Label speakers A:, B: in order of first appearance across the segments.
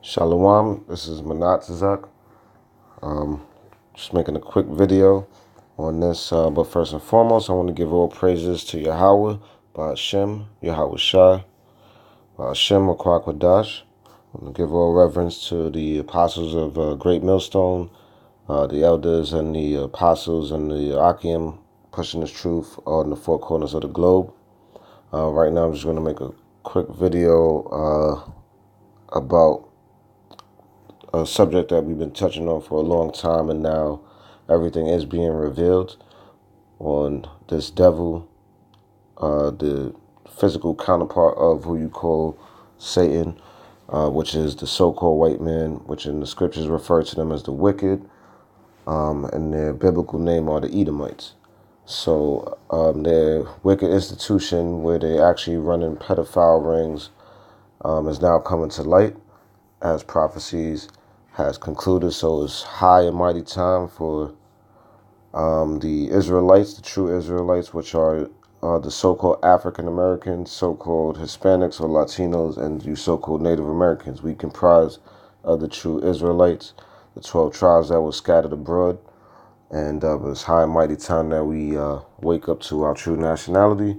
A: Shalom, this is Manat. Just making a quick video on this, but first and foremost, I want to give all praises to Yahawah, by Shem, YAHAWASHI, by Shem Kwadash. I want to give all reverence to the apostles of Great Millstone, the elders and the apostles and the Akim, pushing this truth on the four corners of the globe. Right now, I'm just going to make a quick video about a subject that we've been touching on for a long time, and now everything is being revealed on this devil, the physical counterpart of who you call Satan, which is the so-called white man, which in the scriptures refer to them as the wicked, and their biblical name are the Edomites. So their wicked institution where they actually running pedophile rings is now coming to light as prophecies has concluded. So it's high and mighty time for the Israelites, the true Israelites, which are the so-called African Americans, so-called Hispanics or Latinos, and you so-called Native Americans. We comprise of the true Israelites, the 12 tribes that were scattered abroad. And it's high and mighty time that we wake up to our true nationality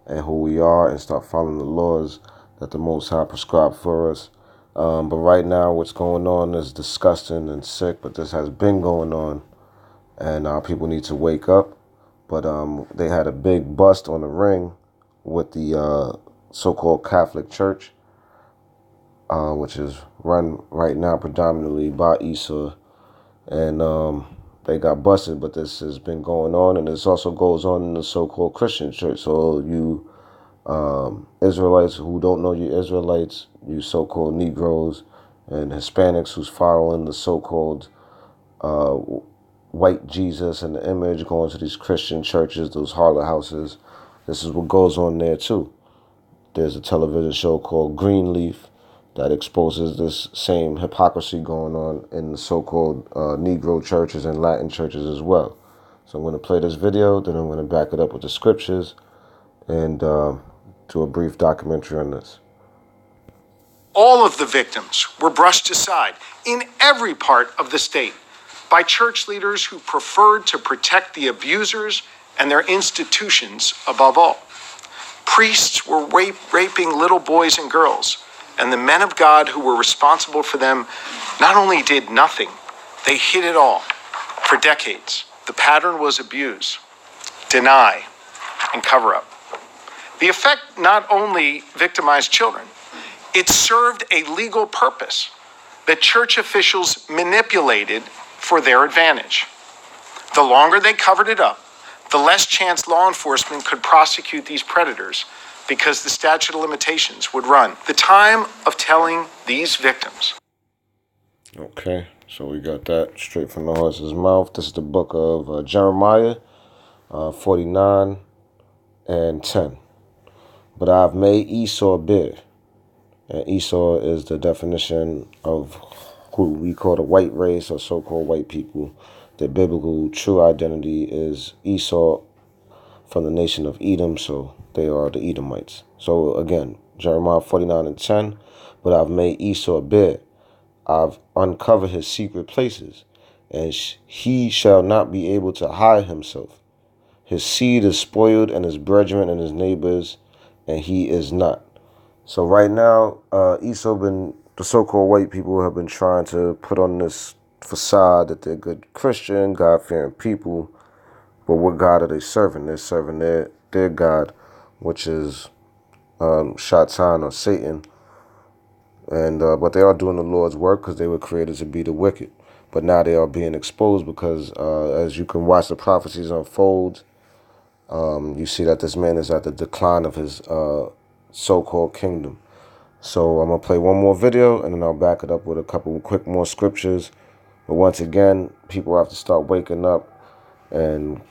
A: and who we are and start following the laws that the Most High prescribed for us. But right now, what's going on is disgusting and sick, but this has been going on, and people need to wake up. But they had a big bust on the ring with the so-called Catholic Church, which is run right now predominantly by ESAU, and they got busted, but this has been going on, and this also goes on in the so-called Christian church. So you Israelites who don't know you're Israelites, you so-called Negroes and Hispanics who's following the so-called white Jesus and the image, going to these Christian churches, those harlot houses. This is what goes on there too. There's a television show called Greenleaf that exposes this same hypocrisy going on in the so-called Negro churches and Latin churches as well. So I'm going to play this video, then I'm going to back it up with the scriptures and do a brief documentary on this.
B: All of the victims were brushed aside in every part of the state by church leaders who preferred to protect the abusers and their institutions above all. Priests were raping little boys and girls, and the men of God who were responsible for them not only did nothing, they hid it all for decades. The pattern was abuse, deny, and cover up. The effect not only victimized children, it served a legal purpose that church officials manipulated for their advantage. The longer they covered it up, the less chance law enforcement could prosecute these predators because the statute of limitations would run. The time of telling these victims.
A: Okay, so we got that straight from the horse's mouth. This is the book of Jeremiah 49 and 10. But I've made Esau big. And Esau is the definition of who we call the white race or so-called white people. Their biblical true identity is Esau from the nation of Edom, so they are the Edomites. So again, Jeremiah 49 and 10, but I've made Esau bare. I've uncovered his secret places, and he shall not be able to hide himself. His seed is spoiled, and his brethren and his neighbors, and he is not. So right now, the so-called white people have been trying to put on this facade that they're good Christian, God-fearing people. But what God are they serving? They're serving their God, which is Shaitan or Satan. And but they are doing the Lord's work because they were created to be the wicked. But now they are being exposed because as you can watch the prophecies unfold, you see that this man is at the decline of his so-called kingdom. So I'm going to play one more video, and then I'll back it up with a couple quick more scriptures. But once again, people have to start waking up and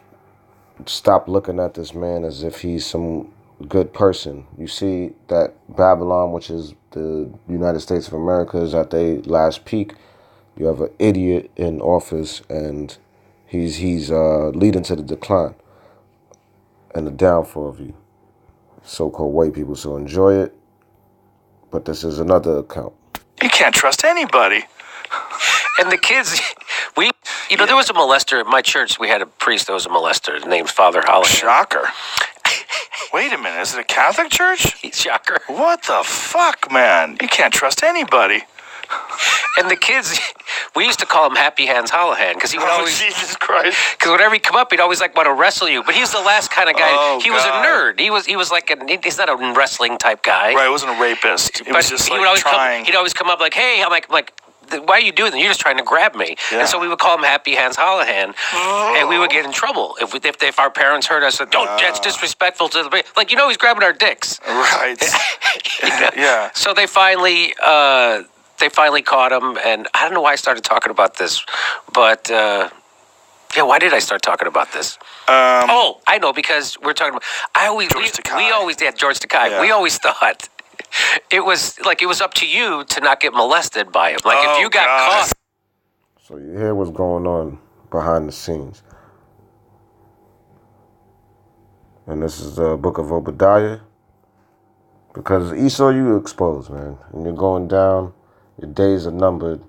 A: stop looking at this man as if he's some good person. You see that Babylon, which is the United States of America, is at their last peak. You have an idiot in office, and he's leading to the decline and the downfall of you so-called white people. So enjoy it. But this is another account.
B: You can't trust anybody.
C: And the kids, there was a molester at my church. We had a priest that was a molester named Father Holland.
B: Shocker. Wait a minute, is it a Catholic church?
C: Shocker.
B: What the fuck, man? You can't trust anybody.
C: And the kids, we used to call him Happy Hands Holohan because he would always,
B: Jesus Christ.
C: Because whenever he'd come up, he'd always like want to wrestle you. But he's the last kind of guy. He was a nerd. He was like he's not a wrestling type guy.
B: Right, he wasn't a rapist. He was just
C: he
B: like
C: would always
B: trying.
C: He'd always come up like, hey, I'm like, why are you doing that? You're just trying to grab me. Yeah. And so we would call him Happy Hands Holohan, and we would get in trouble if our parents heard us. That's disrespectful to the he's grabbing our dicks.
B: Right. Yeah.
C: So they finally caught him, and I don't know why I started talking about this, but why did I start talking about this? I know, because we're talking about. We always had George Takei. Yeah. We always thought. It was up to you to not get molested by him. If you got caught.
A: So you hear what's going on behind the scenes. And this is the book of Obadiah. Because Esau, you exposed, man. And you're going down. Your days are numbered.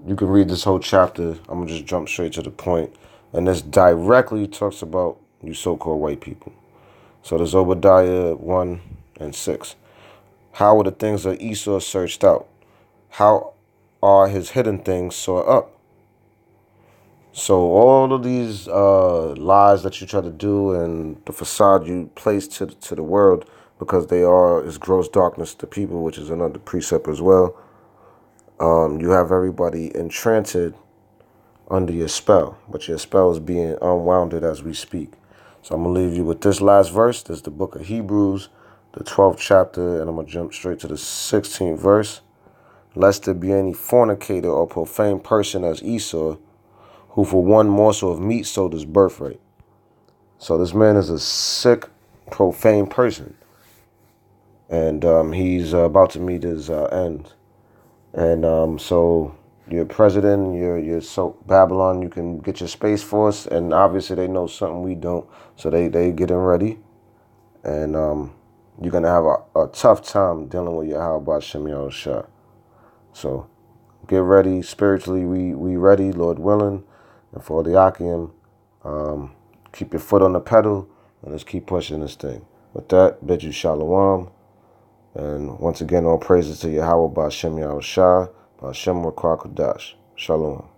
A: You can read this whole chapter. I'm going to just jump straight to the point. And this directly talks about you so-called white people. So there's Obadiah 1 and 6. How were the things of Esau searched out? How are his hidden things sought up? So all of these lies that you try to do and the facade you place to the world, because they are is gross darkness to people, which is another precept as well. You have everybody entranced under your spell, but your spell is being unwounded as we speak. So I'm going to leave you with this last verse. This is the book of Hebrews, the 12th chapter, and I'm going to jump straight to the 16th verse. Lest there be any fornicator or profane person as Esau, who for one morsel of meat sold his birthright. So this man is a sick, profane person. And he's about to meet his end. And so you're president, you're so Babylon, you can get your Space Force, and obviously they know something we don't. So they getting ready. And you're going to have a tough time dealing with YAHAWASHI. So get ready spiritually. We ready, Lord willing. And for the Akim, keep your foot on the pedal and let's keep pushing this thing. With that, bid you shalom. And once again, all praises to Yahawah Ba'Shem Yahushua, Ba'Shem Rakwa Kodash. Shalom.